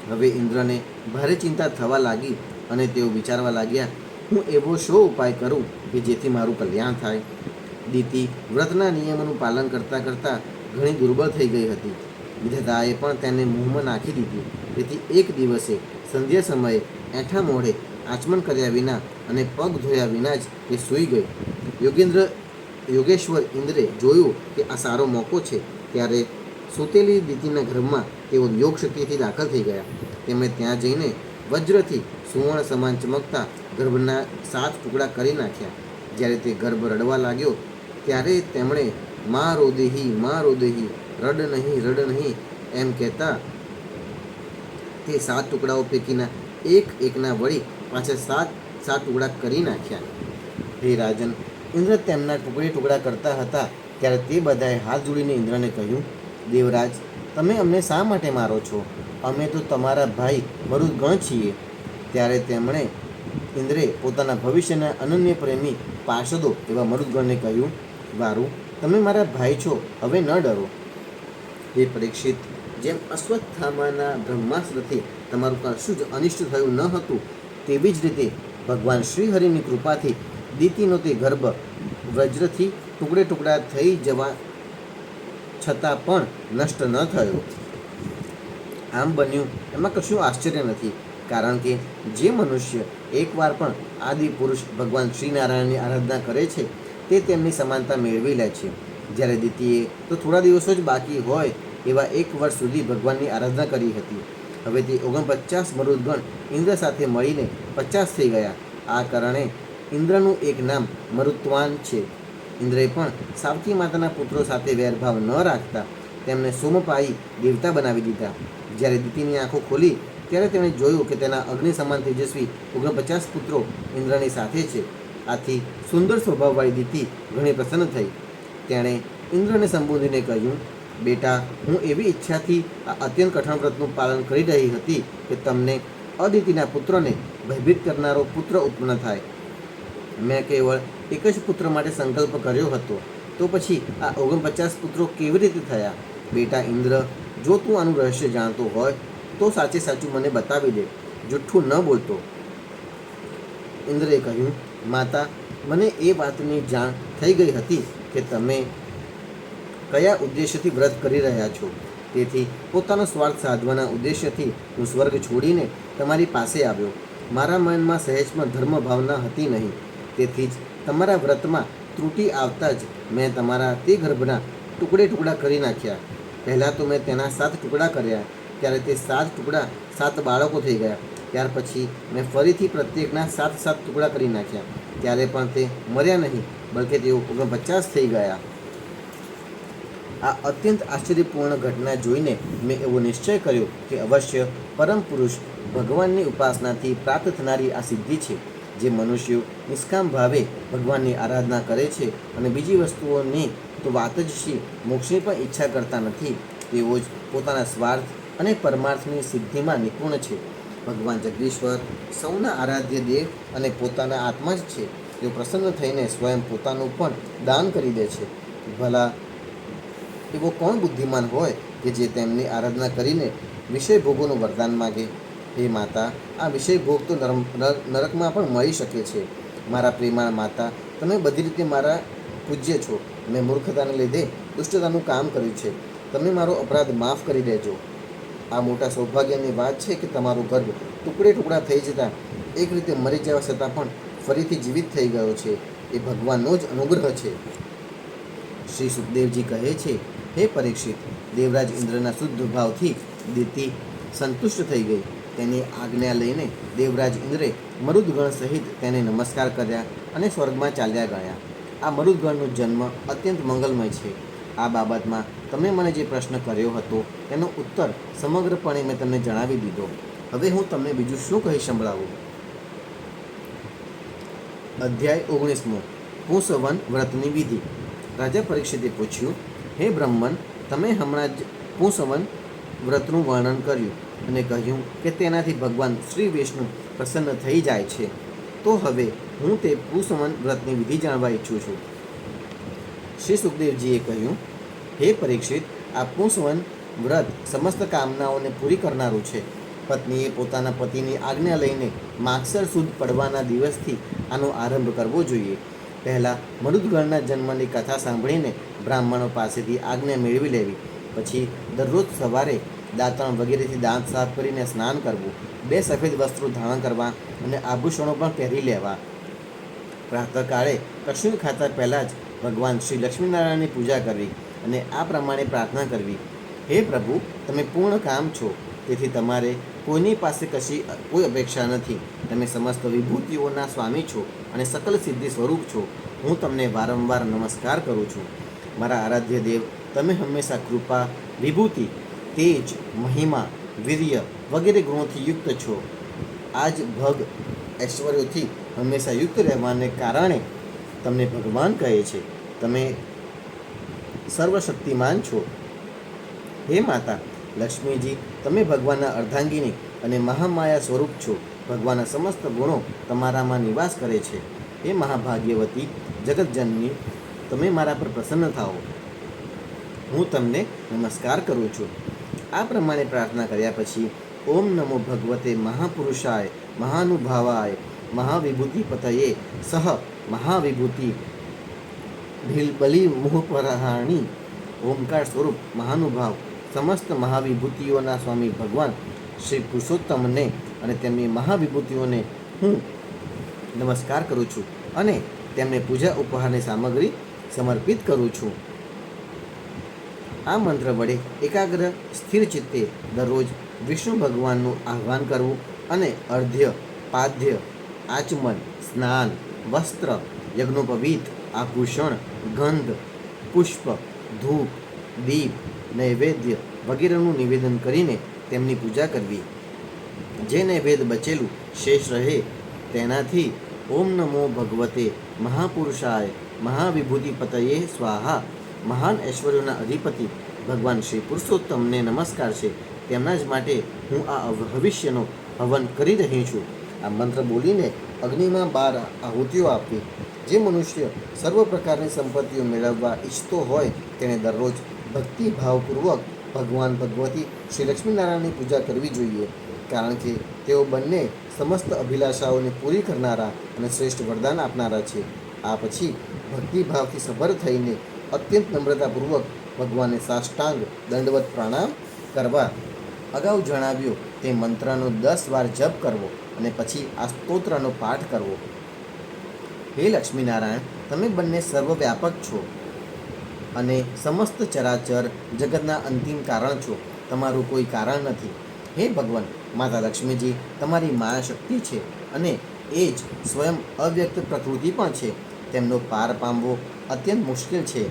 હવે ઇન્દ્રને ભારે ચિંતા થવા લાગી અને તેઓ વિચારવા લાગ્યા, હું એવો શો ઉપાય કરું કે જેથી મારું કલ્યાણ થાય. દિતિ વ્રતના નિયમોનું પાલન કરતાં કરતાં ઘણી દુર્બળ થઈ ગઈ હતી. વિધાતાએ પણ તેને મોહમાં નાખી દીધી. તેથી એક દિવસે સંધ્યા સમયે એઠા મોઢે આચમન કર્યા વિના અને પગ ધોયા વિના જ તે સૂઈ ગઈ. યોગેશ્વર ઇન્દ્રે જોયું કે આ સારો મોકો છે, ત્યારે સૂતેલી દિતિના ગર્ભમાં તેઓ યોગ શક્તિથી દાખલ થઈ ગયા. તેમણે ત્યાં જઈને વજ્રથી સુવર્ણ સમાન ચમકતા ગર્ભના 7 ટુકડા કરી નાખ્યા. જ્યારે તે ગર્ભ રડવા લાગ્યો ત્યારે તેમણે મા રોદેહી, મા રોદેહી, રડ નહીં એમ કહેતા તે 7 ટુકડાઓ પૈકીના એકના વળી પાછા 7 ટુકડા કરી નાખ્યા. હે રાજન, ઇન્દ્ર તેમના ટુકડા કરતા હતા ત્યારે તે બધાએ હાથ જોડીને ઇન્દ્રને કહ્યું, દેવરાજ, તમે અમને શા માટે મારો છો? અમે તો તમારા ભાઈ મરુદગણ છીએ. ત્યારે તેમણે ઇન્દ્રે પોતાના ભવિષ્યના અનન્ય પ્રેમી પાર્ષદો એવા મરુદગણને કહ્યું, વારું, તમે મારા ભાઈ છો, હવે ન ડરો. હે પરીક્ષિત, જેમ અશ્વત્થામાના બ્રહ્માસ્ત્રથી તમારું કશું જ અનિષ્ટ થયું ન હતું, તેવી જ રીતે ભગવાન શ્રીહરિની કૃપાથી દીતિનો તે ગર્ભ વજ્રથી ટુકડે ટુકડા થઈ જવા છતાં પણ નષ્ટ ન થયો. આમ બન્યું એમાં કશું આશ્ચર્ય નથી, કારણ કે જે મનુષ્ય એકવાર પણ આદિ પુરુષ ભગવાન શ્રીનારાયણની આરાધના કરે છે તે તેમની સમાનતા મેળવી લે છે. જ્યારે દીતિએ તો થોડા દિવસો જ બાકી હોય એવા 1 વર્ષ સુધી ભગવાનની આરાધના કરી હતી. હવે તે 49 મરુદગણ ઇન્દ્ર સાથે મળીને 50 થઈ ગયા. આ કારણે ઇન્દ્રનું એક નામ મરુત્વાન છે. ઇન્દ્રએ પણ સાવકી માતાના પુત્રો સાથે વેરભાવ ન રાખતા તેમને સોમપાઈ દેવતા બનાવી દીધા. જ્યારે દીતિની આંખો ખોલી ત્યારે તેણે જોયું કે તેના અગ્નિ સમાન તેજસ્વી 49 પુત્રો ઇન્દ્રની સાથે છે. આથી સુંદર સ્વભાવવાળી દીતિ ઘણી પ્રસન્ન થઈ. તેણે ઇન્દ્રને સંબોધીને કહ્યું, બેટા, હું એવી ઈચ્છાથી આ અત્યંત કઠણ વ્રતનું પાલન કરી રહી હતી કે તમને અદિતિના પુત્રને ભયભીત કરનારો પુત્ર ઉત્પન્ન થાય. મેં કેવળ એક જ પુત્ર માટે સંકલ્પ કર્યો હતો, તો પછી આ 49 પુત્રો કેવી રીતે થયા? બેટા ઇન્દ્ર, જો તું આનું રહસ્ય જાણતો હોય તો સાચે સાચું મને બતાવી દે, જુઠ્ઠું ન બોલતો. ઇન્દ્રએ કહ્યું, માતા, મને એ વાતની જાણ થઈ ગઈ હતી કે તમે કયા ઉદ્દેશ્યથી વ્રત કરી રહ્યા છો. તેથી પોતાનો સ્વાર્થ સાધવાના ઉદ્દેશ્યથી હું સ્વર્ગ છોડીને તમારી પાસે આવ્યો. મારા મનમાં સહેજ પણ ધર્મ ભાવના હતી નહીં. તેથી જ તમારા વ્રતમાં ત્રુટિ આવતા જ મેં તમારા તે ગર્ભના ટુકડે ટુકડા કરી નાખ્યા. પહેલાં તો મેં તેના 7 ટુકડા કર્યા, ત્યારે તે 7 ટુકડા 7 બાળકો થઈ ગયા. ત્યાર પછી મેં ફરીથી પ્રત્યેકના 7 ટુકડા કરી નાખ્યા, ત્યારે પણ તે મર્યા નહીં, બલકે તેઓ 49 થઈ ગયા. આ અત્યંત આશ્ચર્યપૂર્ણ ઘટના જોઈને મેં એવો નિશ્ચય કર્યો કે અવશ્ય પરમ પુરુષ ભગવાનની ઉપાસનાથી પ્રાપ્ત થનારી આ સિદ્ધિ છે. જે મનુષ્યો નિષ્કામ ભાવે ભગવાનની આરાધના કરે છે અને બીજી વસ્તુઓની તો વાત જ શી, મોક્ષની પણ ઈચ્છા કરતા નથી, તેઓ જ પોતાના સ્વાર્થ અને પરમાર્થની સિદ્ધિમાં નિપુણ છે. ભગવાન જગદીશ્વર સૌના આરાધ્ય દેવ અને પોતાના આત્મા જ છે. તેઓ પ્રસન્ન થઈને સ્વયં પોતાનું પણ દાન કરી દે છે. ભલા એવો કોણ બુદ્ધિમાન હોય કે જે તેમની આરાધના કરીને વિષય ભોગોનું વરદાન માગે? હે માતા, આ વિષય ભોગ તો નરકમાં પણ મળી શકે છે. મારા પ્રેમાળ માતા, તમે બધી રીતે મારા પૂજ્ય છો. મેં મૂર્ખતાને લીધે દુષ્ટતાનું કામ કર્યું છે. તમે મારો અપરાધ માફ કરી દેજો. આ મોટા સૌભાગ્યની વાત છે કે તમારો ગર્ભ ટુકડે ટુકડા થઈ જતાં એક રીતે મરી જવા છતાં પણ ફરીથી જીવિત થઈ ગયો છે. એ ભગવાનનો જ અનુગ્રહ છે. શ્રી સુખદેવજી કહે છે, હે પરીક્ષિત, દેવરાજ ઇન્દ્રના શુદ્ધ ભાવથી દીતિ સંતુષ્ટ થઈ ગઈ. તેની આજ્ઞા લઈને દેવરાજ ઇન્દ્રે મરુદગણ સહિત તેને નમસ્કાર કર્યા અને સ્વર્ગમાં ચાલ્યા ગયા. આ મરુદગણનો જન્મ અત્યંત મંગલમય છે. આ બાબતમાં તમે મને જે પ્રશ્ન કર્યો હતો તેનો ઉત્તર સમગ્રપણે મેં તમને જણાવી દીધો. હવે હું તમને બીજું શું કહી સંભળાવું. અધ્યાય 19. પૂંસવન વ્રતની વિધિ. રાજા પરીક્ષિતે પૂછ્યું, હે બ્રહ્મન, તમે હમણાં જ પૂંસવન વ્રતનું વર્ણન કર્યું અને કહ્યું કે તેનાથી ભગવાન શ્રી વિષ્ણુ પ્રસન્ન થઈ જાય છે. તો હવે હું તે પૂંસવન વ્રતની વિધિ જાણવા ઈચ્છું છું. શ્રી સુખદેવજીએ કહ્યું, હે પરીક્ષિત, આ પૂંસવન વ્રત સમસ્ત કામનાઓને પૂરી કરનારું છે. પત્નીએ પોતાના પતિની આજ્ઞા લઈને માગસર સુદ પડવાના દિવસથી આનો આરંભ કરવો જોઈએ. પહેલાં મરુદગણના જન્મની કથા સાંભળીને બ્રાહ્મણો પાસેથી આજ્ઞા મેળવી લેવી. પછી દરરોજ સવારે દાંતણ વગેરેથી દાંત સાફ કરીને સ્નાન કરવું. 2 સફેદ વસ્ત્રો ધારણ કરવા અને આભૂષણો પણ પહેરી લેવા. પ્રાતઃકાળે કશું ખાતા પહેલાં જ ભગવાન શ્રી લક્ષ્મીનારાયણની પૂજા કરવી અને આ પ્રમાણે પ્રાર્થના કરવી, હે પ્રભુ, તમે પૂર્ણ કામ છો, તેથી તમારે કોઈની પાસે કોઈ અપેક્ષા નથી. તમે સમસ્ત વિભૂતિઓના સ્વામી છો અને સકલ સિદ્ધિ સ્વરૂપ છો. હું તમને વારંવાર નમસ્કાર કરું છું. મારા આરાધ્ય દેવ, તમે હંમેશા કૃપા, વિભૂતિ, તેજ, મહિમા, વીર્ય વગેરે ગુણોથી યુક્ત છો. આ જ ભગ ઐશ્વર્યોથી હંમેશા યુક્ત રહેવાને કારણે તમને ભગવાન કહે છે. તમે સર્વશક્તિમાન છો. હે માતા લક્ષ્મીજી, તમે ભગવાનના અર્ધાંગિની અને મહામાયા સ્વરૂપ છો. ભગવાનના સમસ્ત ગુણો તમારામાં નિવાસ કરે છે. હે મહાભાગ્યવતી જગતજનની, તમે મારા પર પ્રસન્ન થાઓ. હું તમને નમસ્કાર કરું છું. આ પ્રમાણે પ્રાર્થના કર્યા પછી ઓમ નમો ભગવતે મહાપુરુષાય મહાનુભાવાય મહાવિભૂતિપતયે સહ મહાવિભૂતિ બલી મુહપરાહાણી ઓમકાર સ્વરૂપ મહાનુભાવ સમસ્ત મહાવિભૂતિઓના સ્વામી ભગવાન શ્રી પુરુષોત્તમને અને તેમની મહાવિભૂતિઓને હું નમસ્કાર કરું છું અને તેમને પૂજા ઉપહારની સામગ્રી સમર્પિત કરું છું. આ મંત્ર વડે એકાગ્ર સ્થિર ચિત્તે દરરોજ વિષ્ણુ ભગવાનનું આહ્વાન કરવું અને અર્ધ્ય, પાદ્ય, આચમન, સ્નાન, વસ્ત્ર, યજ્ઞોપવીત, આભૂષણ, ગંધ, પુષ્પ, ધૂપ, દીપ, નૈવેદ્ય વગેરેનું નિવેદન કરીને તેમની પૂજા કરવી. જે નૈવેદ્ય બચેલું શેષ રહે તેનાથી ઓમ નમો ભગવતે મહાપુરુષાય મહાવિભૂતિપતયે સ્વાહા, મહાન ઐશ્વર્યોના અધિપતિ ભગવાન શ્રી પુરુષોત્તમને નમસ્કાર છે, તેમના જ માટે હું આ ભવિષ્યનો હવન કરી રહી છું. આ મંત્ર બોલીને અગ્નિમાં 12 આહુતિઓ આપવી. જે મનુષ્ય સર્વ પ્રકારની સંપત્તિઓ મેળવવા ઈચ્છતો હોય તેણે દરરોજ ભક્તિભાવપૂર્વક ભગવાન ભગવતી શ્રી લક્ષ્મીનારાયણની પૂજા કરવી જોઈએ, કારણ કે તેઓ બંને સમસ્ત અભિલાષાઓને પૂરી કરનારા અને શ્રેષ્ઠ વરદાન આપનારા છે. આ પછી ભક્તિભાવથી સભર થઈને અત્યંત નમ્રતાપૂર્વક ભગવાનને સાષ્ટાંગ દંડવત પ્રણામ કરવા. અગાઉ જણાવ્યો તે મંત્રનો 10 વાર જપ કરવો અને પછી આ સ્તોત્રનો પાઠ કરવો. હે લક્ષ્મીનારાયણ, તમે બંને સર્વવ્યાપક છો અને સમસ્ત ચરાચર જગતના અંતિમ કારણ છો. તમારું કોઈ કારણ નથી. હે ભગવાન, માતા લક્ષ્મીજી તમારી માયા શક્તિ છે અને એ જ સ્વયં અવ્યક્ત પ્રકૃતિ પણ છે. તેમનો પાર પામવો અત્યંત મુશ્કેલ છે.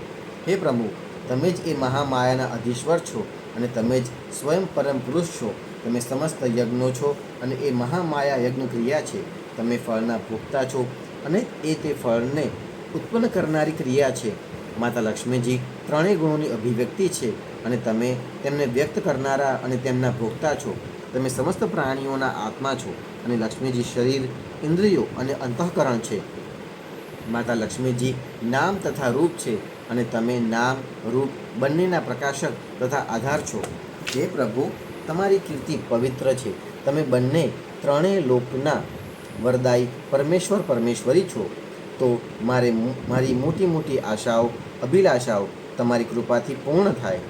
હે પ્રભુ, તમે જ એ મહામાયાના અધીશ્વર છો અને તમે જ સ્વયં પરમ પુરુષ છો. તમે સમસ્ત યજ્ઞો છો અને એ મહામાયા યજ્ઞ ક્રિયા છે. તમે ફળના ભોગતા છો અને એ તે ફળને ઉત્પન્ન કરનારી ક્રિયા છે. માતા લક્ષ્મીજી ત્રણેય ગુણોની અભિવ્યક્તિ છે અને તમે તેમને વ્યક્ત કરનારા અને તેમના ભોગતા છો. તમે સમસ્ત પ્રાણીઓના આત્મા છો અને લક્ષ્મીજી શરીર, ઇન્દ્રિયો અને અંતઃકરણ છે. માતા લક્ષ્મીજી નામ તથા રૂપ છે અને તમે નામ, રૂપ બંનેના પ્રકાશક તથા આધાર છો. હે પ્રભુ, તમારી કીર્તિ પવિત્ર છે. તમે બંને ત્રણેય લોકના વરદાયી પરમેશ્વર પરમેશ્વરી છો. તો મારી મોટી મોટી આશાઓ, અભિલાષાઓ તમારી કૃપાથી પૂર્ણ થાય.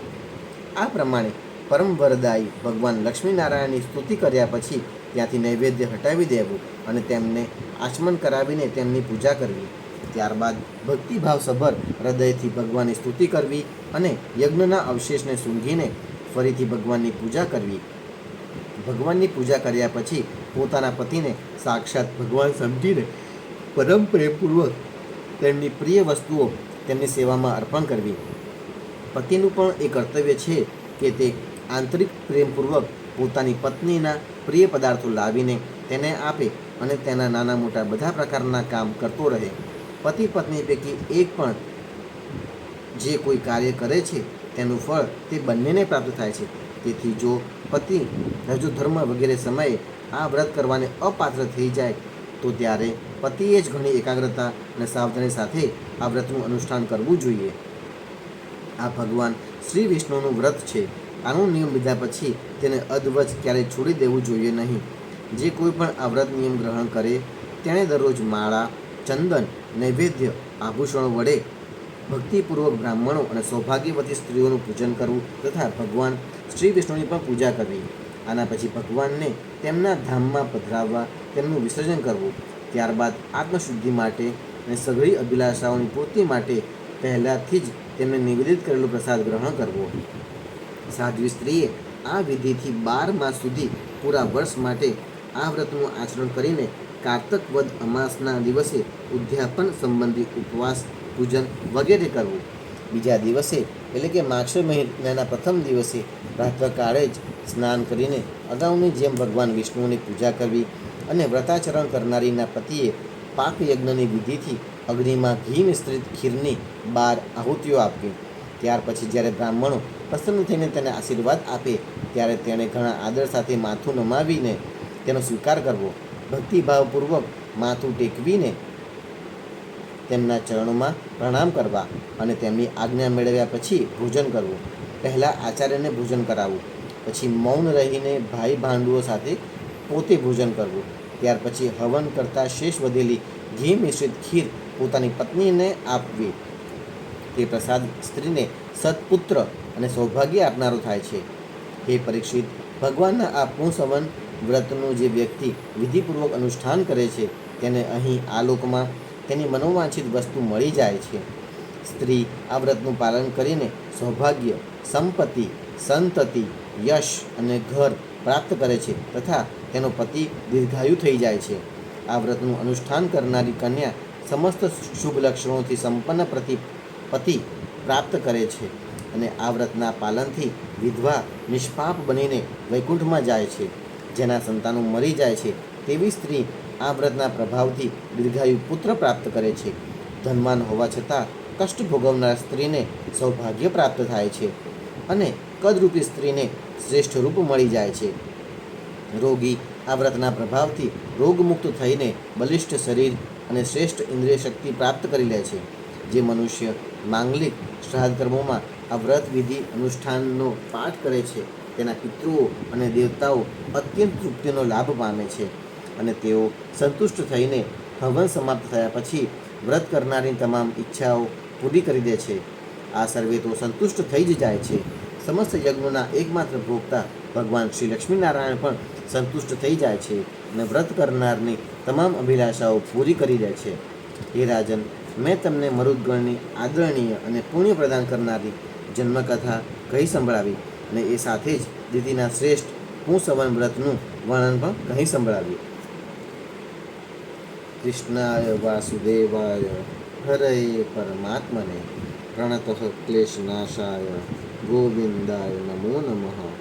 આ પ્રમાણે પરમ વરદાયી ભગવાન લક્ષ્મીનારાયણની સ્તુતિ કર્યા પછી ત્યાંથી નૈવેદ્ય હટાવી દેવું અને તેમને આચમન કરાવીને તેમની પૂજા કરવી. ત્યારબાદ ભક્તિભાવસભર હૃદયથી ભગવાનની સ્તુતિ કરવી અને યજ્ઞના અવશેષને સૂંઘીને ફરીથી ભગવાનની પૂજા કરવી. ભગવાનની પૂજા કર્યા પછી પોતાના પતિને સાક્ષાત ભગવાન સમજીને પરમ પ્રેમપૂર્વક તેમની પ્રિય વસ્તુઓ તેમની સેવામાં અર્પણ કરવી. પતિનું પણ એ કર્તવ્ય છે કે તે આંતરિક પ્રેમપૂર્વક પોતાની પત્નીના પ્રિય પદાર્થો લાવીને તેને આપે અને તેના નાના મોટા બધા પ્રકારના કામ કરતો રહે. પતિ પત્ની પૈકી એક પણ જે કોઈ કાર્ય કરે છે તેનું ફળ તે બંનેને પ્રાપ્ત થાય છે. તેથી જો પતિ રજોધર્મ વગેરે સમયે આ વ્રત કરવાને અપાત્ર થઈ જાય તો ત્યારે પતિએ જ ઘણી એકાગ્રતા અને સાવધાની સાથે આ વ્રતનું અનુષ્ઠાન કરવું જોઈએ. આ ભગવાન શ્રી વિષ્ણુનું વ્રત છે. આનો નિયમ લીધા પછી તેને અધવચ ક્યારેય છોડી દેવું જોઈએ નહીં. જે કોઈ પણ આ વ્રત નિયમ ગ્રહણ કરે તેણે દરરોજ માળા, ચંદન, નૈવેદ્ય, આભૂષણો વડે ભક્તિપૂર્વક બ્રાહ્મણો અને સૌભાગ્યવતી સ્ત્રીઓનું પૂજન કરવું તથા ભગવાન શ્રી વિષ્ણુની પણ પૂજા કરવી. આના પછી ભગવાનને તેમના ધામમાં પધરાવવા તેમનું વિસર્જન કરવું. ત્યારબાદ આત્મશુદ્ધિ માટે અને સઘળી અભિલાષાઓની પૂર્તિ માટે પહેલાંથી જ તેમને નિવેદિત કરેલો પ્રસાદ ગ્રહણ કરવો. સાધ્વી સ્ત્રીએ આ વિધિથી 12 માસ સુધી પૂરા વર્ષ માટે આ વ્રતનું આચરણ કરીને કારતક વદ અમાસના દિવસે ઉદ્યાપન સંબંધી ઉપવાસ, પૂજન વગેરે કરવું. બીજા દિવસે એટલે કે માક્ષર મહિનાના પ્રથમ દિવસે પ્રાતઃકાળે જ સ્નાન કરીને અગાઉની જેમ ભગવાન વિષ્ણુની પૂજા કરવી અને વ્રતાચરણ કરનારીના પતિએ પાક યજ્ઞની વિધિથી અગ્નિમાં ઘી મિશ્રિત ખીરની 12 આહુતિઓ આપવી. ત્યાર પછી જ્યારે બ્રાહ્મણો પ્રસન્ન થઈને તેને આશીર્વાદ આપે ત્યારે તેણે ઘણા આદર સાથે માથું નમાવીને તેનો સ્વીકાર કરવો ભક્તિભાવપૂર્વક માથું ટેકવીને તેમના ચરણોમાં પ્રણામ કરવા અને તેમની આજ્ઞા મેળવ્યા પછી ભોજન કરવું. પહેલાં આચાર્યને ભોજન કરાવવું, પછી મૌન રહીને ભાઈ ભાંડુઓ સાથે પોતે ભોજન કરવું. ત્યાર પછી હવન કરતાં શેષ વધેલી ઘી મિશ્રિત ખીર પોતાની પત્નીને આપવી. તે પ્રસાદ સ્ત્રીને સત્પુત્ર અને સૌભાગ્ય આપનારો થાય છે. હે પરીક્ષિત, ભગવાનના આ પુંસવન વ્રતનું જે વ્યક્તિ વિધિપૂર્વક અનુષ્ઠાન કરે છે તેને અહીં આ લોકમાં તેની મનોવાંછિત વસ્તુ મળી જાય છે. સ્ત્રી આ વ્રતનું પાલન કરીને સૌભાગ્ય, સંપત્તિ, સંતતિ, યશ અને ઘર પ્રાપ્ત કરે છે તથા તેનો પતિ દીર્ઘાયુ થઈ જાય છે. આ વ્રતનું અનુષ્ઠાન કરનારી કન્યા સમસ્ત શુભ લક્ષણોથી સંપન્ન પતિ પ્રાપ્ત કરે છે અને આ વ્રતના પાલનથી વિધવા નિષ્પાપ બનીને વૈકુંઠમાં જાય છે. જેના સંતાનો મરી જાય છે તેવી સ્ત્રી આ વ્રતના પ્રભાવથી દીર્ઘાયુ પુત્ર પ્રાપ્ત કરે છે. ધનવાન હોવા છતાં કષ્ટ ભોગવનાર સ્ત્રીને સૌભાગ્ય પ્રાપ્ત થાય છે અને કદરૂપી સ્ત્રીને શ્રેષ્ઠ રૂપ મળી જાય છે. રોગી આ વ્રતના પ્રભાવથી રોગમુક્ત થઈને બલિષ્ઠ શરીર અને શ્રેષ્ઠ ઇન્દ્રિય શક્તિ પ્રાપ્ત કરી લે છે. જે મનુષ્ય માંગલિક શ્રાદ્ધ કર્મોમાં આ વ્રત વિધિ અનુષ્ઠાનનો પાઠ કરે છે તેના પિતૃઓ અને દેવતાઓ અત્યંત તૃપ્તિનો લાભ પામે છે અને તેઓ સંતુષ્ટ થઈને હવન સમાપ્ત થયા પછી વ્રત કરનારની તમામ ઈચ્છાઓ પૂરી કરી દે છે. આ સર્વે તો સંતુષ્ટ થઈ જ જાય છે. સમસ્ત યજ્ઞોના એકમાત્ર ભોગતા ભગવાન શ્રી લક્ષ્મીનારાયણ પણ સંતુષ્ટ થઈ જાય છે અને વ્રત કરનારની તમામ અભિલાષાઓ પૂરી કરી દે છે. હે રાજન, મેં તમને મરુદગણની આદરણીય અને પુણ્ય પ્રદાન કરનારી જન્મકથા કહી સંભળાવી અને એ સાથે જ દિતિના શ્રેષ્ઠ પુંસવન વ્રતનું વર્ણન પણ કહી સંભળાવ્યું. કૃષ્ણાય વાસુદેવાય હરય પરમાત્મને પ્રણતઃ ક્લેશનાશાય ગોવિંદાય નમો નમઃ.